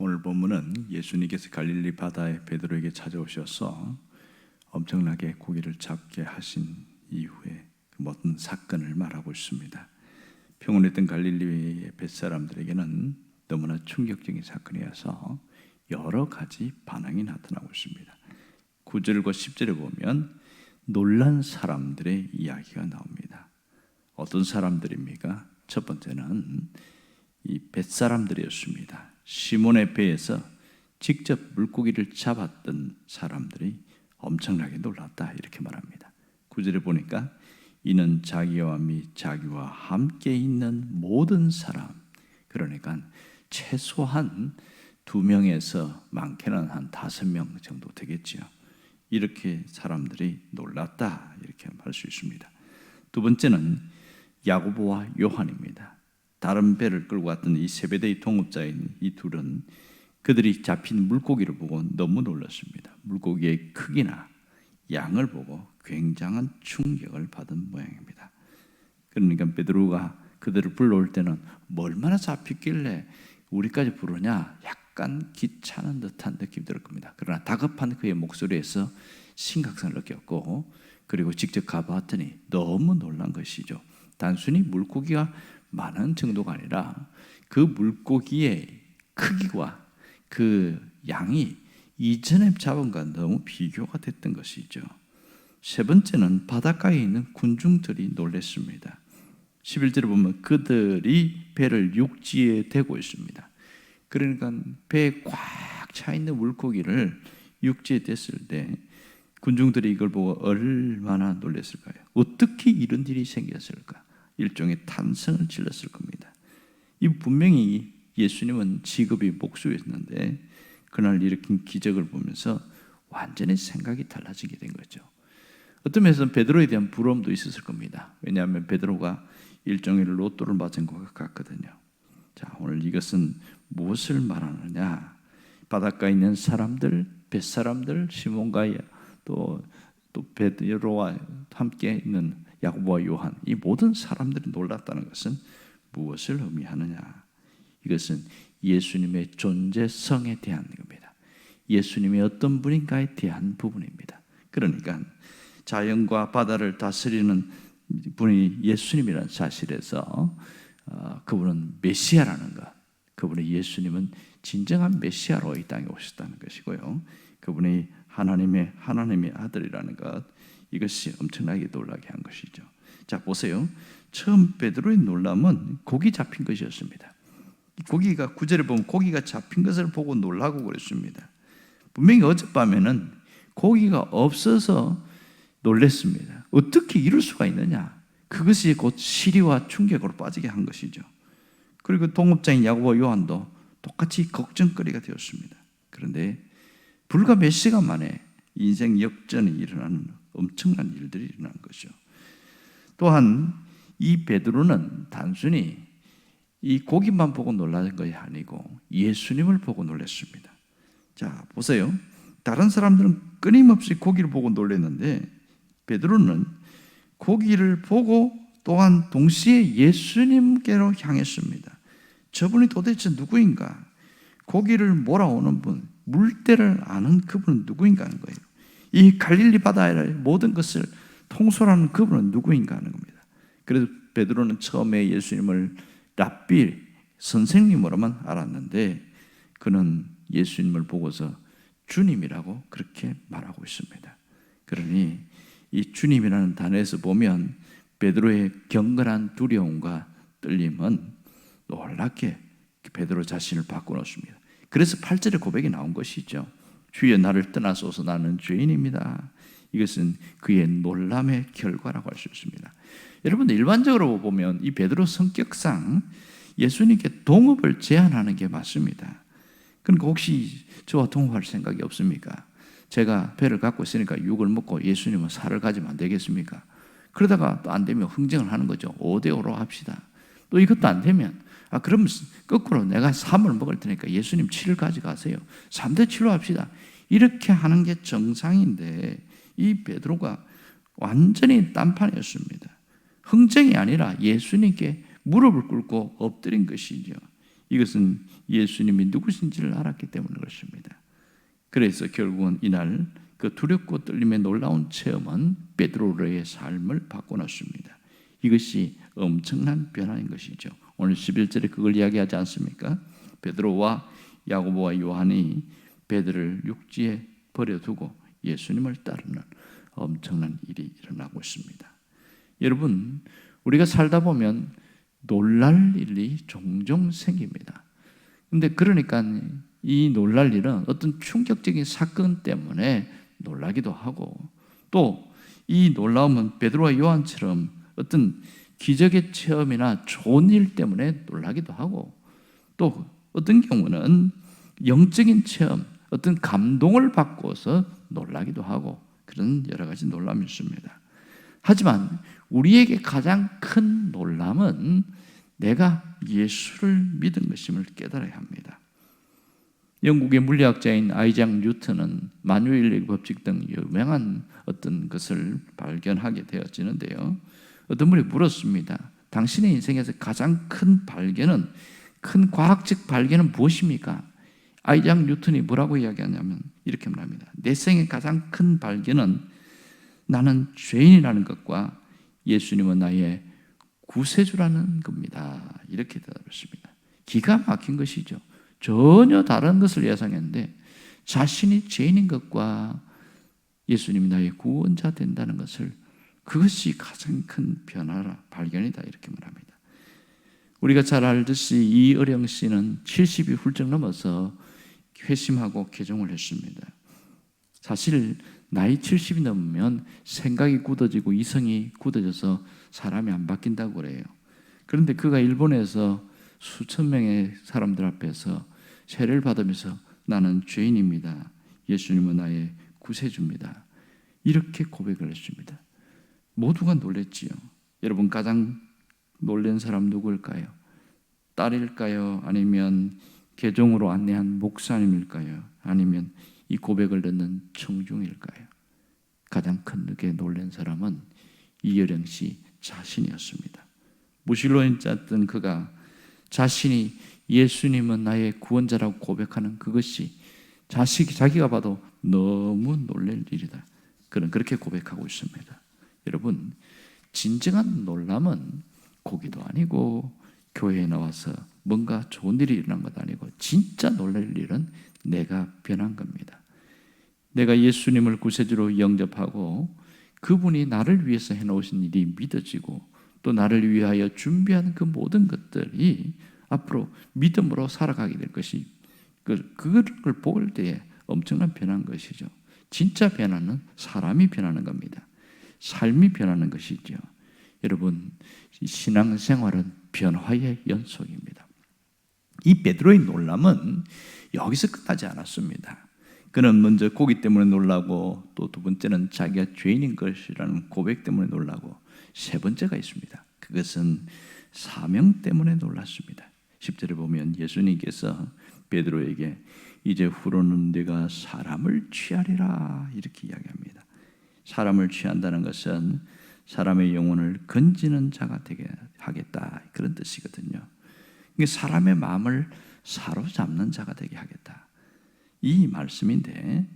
오늘 본문은 예수님께서 갈릴리 바다에 베드로에게 찾아오셔서 엄청나게 고기를 잡게 하신 이후에 그 모든 사건을 말하고 있습니다. 평온했던 갈릴리의 뱃사람들에게는 너무나 충격적인 사건이어서 여러 가지 반응이 나타나고 있습니다. 9절과 10절에 보면 놀란 사람들의 이야기가 나옵니다. 어떤 사람들입니까? 첫 번째는 이 뱃사람들이었습니다. 시몬의 배에서 직접 물고기를 잡았던 사람들이 엄청나게 놀랐다 이렇게 말합니다. 9절에 보니까 이는 자기와 및 자기와 함께 있는 모든 사람, 그러니까 최소한 2명에서 많게는 한 5명 정도 되겠지요. 이렇게 사람들이 놀랐다 이렇게 할 수 있습니다. 두 번째는 야고보와 요한입니다. 다른 배를 끌고 왔던 이 세베대의 동업자인 이 둘은 그들이 잡힌 물고기를 보고 너무 놀랐습니다. 물고기의 크기나 양을 보고 굉장한 충격을 받은 모양입니다. 그러니까 베드로가 그들을 불러올 때는 뭐 얼마나 잡혔길래 우리까지 부르냐, 약간 귀찮은 듯한 느낌이 들 겁니다. 그러나 다급한 그의 목소리에서 심각성을 느꼈고, 그리고 직접 가봤더니 너무 놀란 것이죠. 단순히 물고기가 많은 정도가 아니라 그 물고기의 크기와 그 양이 이전에 잡은 것과 너무 비교가 됐던 것이죠. 세 번째는 바닷가에 있는 군중들이 놀랐습니다. 11절에 보면 그들이 배를 육지에 대고 있습니다. 그러니까 배에 꽉 차 있는 물고기를 육지에 댔을 때 군중들이 이걸 보고 얼마나 놀랐을까요? 어떻게 이런 일이 생겼을까? 일종의 탄성을 질렀을 겁니다. 이 분명히 예수님은 직업이 목수였는데 그날 일으킨 기적을 보면서 완전히 생각이 달라지게 된 거죠. 어떤 면에서는 베드로에 대한 부러움도 있었을 겁니다. 왜냐하면 베드로가 일종의 로또를 맞은 것 같거든요. 자, 오늘 이것은 무엇을 말하느냐? 바닷가에 있는 사람들, 뱃사람들, 시몬과 또 베드로와 함께 있는 야고보와 요한, 이 모든 사람들이 놀랐다는 것은 무엇을 의미하느냐? 이것은 예수님의 존재성에 대한 겁니다. 예수님이 어떤 분인가에 대한 부분입니다. 그러니까 자연과 바다를 다스리는 분이 예수님이라는 사실에서 그분은 메시아라는 것, 그분의 예수님은 진정한 메시아로 이 땅에 오셨다는 것이고요. 그분이 하나님의 아들이라는 것, 이것이 엄청나게 놀라게 한 것이죠. 자, 보세요. 처음 베드로의 놀람은 고기 잡힌 것이었습니다. 고기가 9절에 보면 고기가 잡힌 것을 보고 놀라고 그랬습니다. 분명히 어젯밤에는 고기가 없어서 놀랐습니다. 어떻게 이럴 수가 있느냐? 그것이 곧 시리와 충격으로 빠지게 한 것이죠. 그리고 동업자인 야고보와 요한도 똑같이 걱정거리가 되었습니다. 그런데 불과 몇 시간 만에 인생 역전이 일어나는 엄청난 일들이 일어난 것이죠. 또한 이 베드로는 단순히 이 고기만 보고 놀라는 것이 아니고 예수님을 보고 놀랐습니다. 자, 보세요. 다른 사람들은 끊임없이 고기를 보고 놀랐는데 베드로는 고기를 보고 또한 동시에 예수님께로 향했습니다. 저분이 도대체 누구인가? 고기를 몰아오는 분, 물때를 아는 그분은 누구인가 하는 거예요. 이 갈릴리 바다의 모든 것을 통솔하는 그분은 누구인가 하는 겁니다. 그래서 베드로는 처음에 예수님을 랍비, 선생님으로만 알았는데 그는 예수님을 보고서 주님이라고 그렇게 말하고 있습니다. 그러니 이 주님이라는 단어에서 보면 베드로의 경건한 두려움과 떨림은 놀랍게 베드로 자신을 바꿔놓습니다. 그래서 8절의 고백이 나온 것이죠. 주여 나를 떠나소서 나는 죄인입니다. 이것은 그의 놀람의 결과라고 할 수 있습니다. 여러분들 일반적으로 보면 이 베드로 성격상 예수님께 동업을 제안하는 게 맞습니다. 그러니까 혹시 저와 동업할 생각이 없습니까? 제가 배를 갖고 있으니까 육을 먹고 예수님은 살을 가지면 안 되겠습니까? 그러다가 또 안 되면 흥정을 하는 거죠. 5대5로 합시다. 또 이것도 안 되면 그럼 거꾸로 내가 3을 먹을 테니까 예수님 7을 가져가세요. 3대7로 합시다. 이렇게 하는 게 정상인데 이 베드로가 완전히 딴판이었습니다. 흥정이 아니라 예수님께 무릎을 꿇고 엎드린 것이죠. 이것은 예수님이 누구신지를 알았기 때문인 것입니다. 그래서 결국은 이날 그 두렵고 떨림의 놀라운 체험은 베드로의 삶을 바꿔놨습니다. 이것이 엄청난 변화인 것이죠. 오늘 11절에 그걸 이야기하지 않습니까? 베드로와 야고보와 요한이 베드로를 육지에 버려두고 예수님을 따르는 엄청난 일이 일어나고 있습니다. 여러분, 우리가 살다 보면 놀랄 일이 종종 생깁니다. 근데 그러니까 이 놀랄 일은 어떤 충격적인 사건 때문에 놀라기도 하고, 또 이 놀라움은 베드로와 요한처럼 어떤 기적의 체험이나 좋은 일 때문에 놀라기도 하고, 또 어떤 경우는 영적인 체험, 어떤 감동을 받고서 놀라기도 하고, 그런 여러 가지 놀람이 있습니다. 하지만 우리에게 가장 큰 놀람은 내가 예수를 믿은 것임을 깨달아야 합니다. 영국의 물리학자인 아이작 뉴턴은 마뉴엘의 법칙 등 유명한 어떤 것을 발견하게 되어지는데요. 어떤 분이 물었습니다. 당신의 인생에서 가장 큰 발견은, 큰 과학적 발견은 무엇입니까? 아이작 뉴턴이 뭐라고 이야기하냐면 이렇게 말합니다. 내 생의 가장 큰 발견은 나는 죄인이라는 것과 예수님은 나의 구세주라는 겁니다. 이렇게 대답했습니다. 기가 막힌 것이죠. 전혀 다른 것을 예상했는데 자신이 죄인인 것과 예수님이 나의 구원자 된다는 것을, 그것이 가장 큰 변화라, 발견이다, 이렇게 말합니다. 우리가 잘 알듯이 이의령 씨는 70이 훌쩍 넘어서 회심하고 개종을 했습니다. 사실 나이 70이 넘으면 생각이 굳어지고 이성이 굳어져서 사람이 안 바뀐다고 그래요. 그런데 그가 일본에서 수천 명의 사람들 앞에서 세례를 받으면서 나는 죄인입니다, 예수님은 나의 구세주입니다, 이렇게 고백을 했습니다. 모두가 놀랬지요. 여러분, 가장 놀란 사람 누구일까요? 딸일까요? 아니면 개종으로 안내한 목사님일까요? 아니면 이 고백을 듣는 청중일까요? 가장 크게 놀란 사람은 이여령 씨 자신이었습니다. 무신론자였던 그가 자신이 예수님은 나의 구원자라고 고백하는 그것이 자기가 봐도 너무 놀랄 일이다, 그렇게 고백하고 있습니다. 여러분, 진정한 놀람은 고기도 아니고 교회에 나와서 뭔가 좋은 일이 일어난 것도 아니고, 진짜 놀랄 일은 내가 변한 겁니다. 내가 예수님을 구세주로 영접하고 그분이 나를 위해서 해놓으신 일이 믿어지고, 또 나를 위하여 준비한 그 모든 것들이 앞으로 믿음으로 살아가게 될 것이, 그걸 볼 때에 엄청난 변한 것이죠. 진짜 변화는 사람이 변하는 겁니다. 삶이 변하는 것이죠. 여러분, 신앙생활은 변화의 연속입니다. 이 베드로의 놀람은 여기서 끝나지 않았습니다. 그는 먼저 고기 때문에 놀라고, 또 두 번째는 자기가 죄인인 것이라는 고백 때문에 놀라고, 세 번째가 있습니다. 그것은 사명 때문에 놀랐습니다. 10절에 보면 예수님께서 베드로에게 이제 후로는 네가 사람을 취하리라, 이렇게 이야기합니다. 사람을 취한다는 것은 사람의 영혼을 건지는 자가 되게 하겠다, 그런 뜻이거든요. 사람의 마음을 사로잡는 자가 되게 하겠다, 이 말씀인데,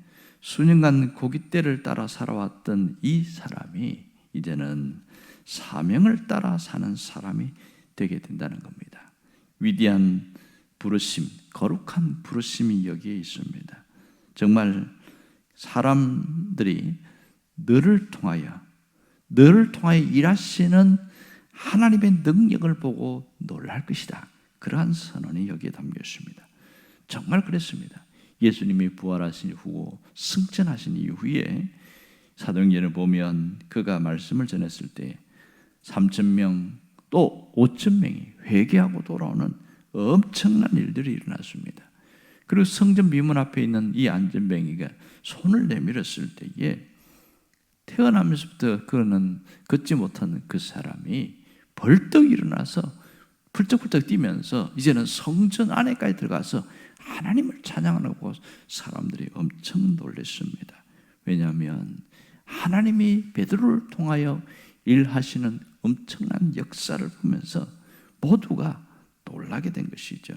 수년간 고깃대를 따라 살아왔던 이 사람이 이제는 사명을 따라 사는 사람이 되게 된다는 겁니다. 위대한 부르심, 거룩한 부르심이 여기에 있습니다. 정말 사람들이 너를 통하여 일하시는 하나님의 능력을 보고 놀랄 것이다, 그러한 선언이 여기에 담겨 있습니다. 정말 그랬습니다. 예수님이 부활하신 후 승천하신 이후에 사도행전을 보면 그가 말씀을 전했을 때 3,000명 또 5,000명이 회개하고 돌아오는 엄청난 일들이 일어났습니다. 그리고 성전 미문 앞에 있는 이 안전뱅이가 손을 내밀었을 때에 태어나면서부터 그는 걷지 못하는 그 사람이 벌떡 일어나서 펄쩍펄쩍 뛰면서 이제는 성전 안에까지 들어가서 하나님을 찬양하는 거 보고 사람들이 엄청 놀랐습니다. 왜냐하면 하나님이 베드로를 통하여 일하시는 엄청난 역사를 보면서 모두가 놀라게 된 것이죠.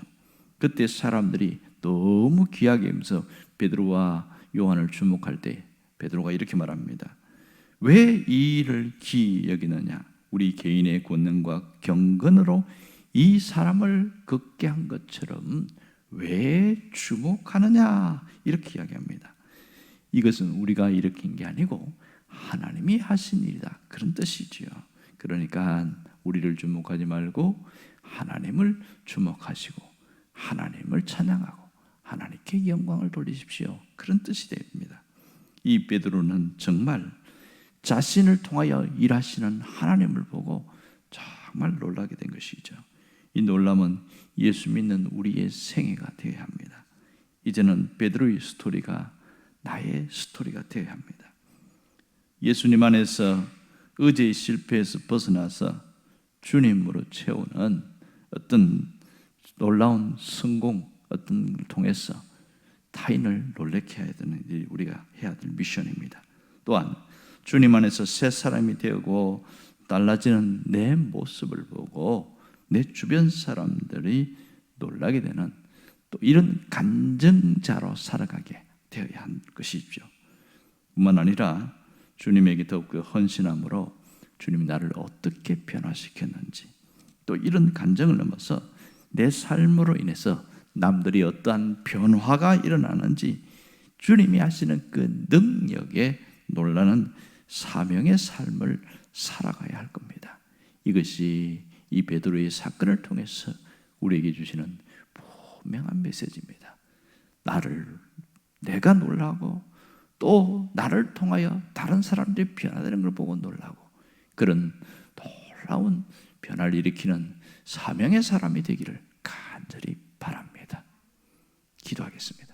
그때 사람들이 너무 귀하게 여기면서 베드로와 요한을 주목할 때 베드로가 이렇게 말합니다. 왜 이 일을 귀히 여기느냐? 우리 개인의 권능과 경건으로 이 사람을 걷게 한 것처럼 왜 주목하느냐? 이렇게 이야기합니다. 이것은 우리가 일으킨 게 아니고 하나님이 하신 일이다, 그런 뜻이지요. 그러니까 우리를 주목하지 말고 하나님을 주목하시고 하나님을 찬양하고 하나님께 영광을 돌리십시오, 그런 뜻이 됩니다. 이 베드로는 정말 자신을 통하여 일하시는 하나님을 보고 정말 놀라게 된 것이죠. 이 놀람은 예수 믿는 우리의 생애가 되어야 합니다. 이제는 베드로의 스토리가 나의 스토리가 되어야 합니다. 예수님 안에서 의지의 실패에서 벗어나서 주님으로 채우는 어떤 놀라운 성공, 어떤 걸 통해서 타인을 놀래게 해야 되는 일이 우리가 해야 될 미션입니다. 또한 주님 안에서 새 사람이 되고 달라지는 내 모습을 보고 내 주변 사람들이 놀라게 되는 또 이런 간증자로 살아가게 되어야 한 것이죠. 뿐만 아니라 주님에게 더욱 헌신함으로 주님이 나를 어떻게 변화시켰는지, 또 이런 간증을 넘어서 내 삶으로 인해서 남들이 어떠한 변화가 일어나는지 주님이 하시는 그 능력에 놀라는 사명의 삶을 살아가야 할 겁니다. 이것이 이 베드로의 사건을 통해서 우리에게 주시는 분명한 메시지입니다. 내가 놀라고 또 나를 통하여 다른 사람들이 변화되는 걸 보고 놀라고, 그런 놀라운 변화를 일으키는 사명의 사람이 되기를 간절히 바랍니다. 기도하겠습니다.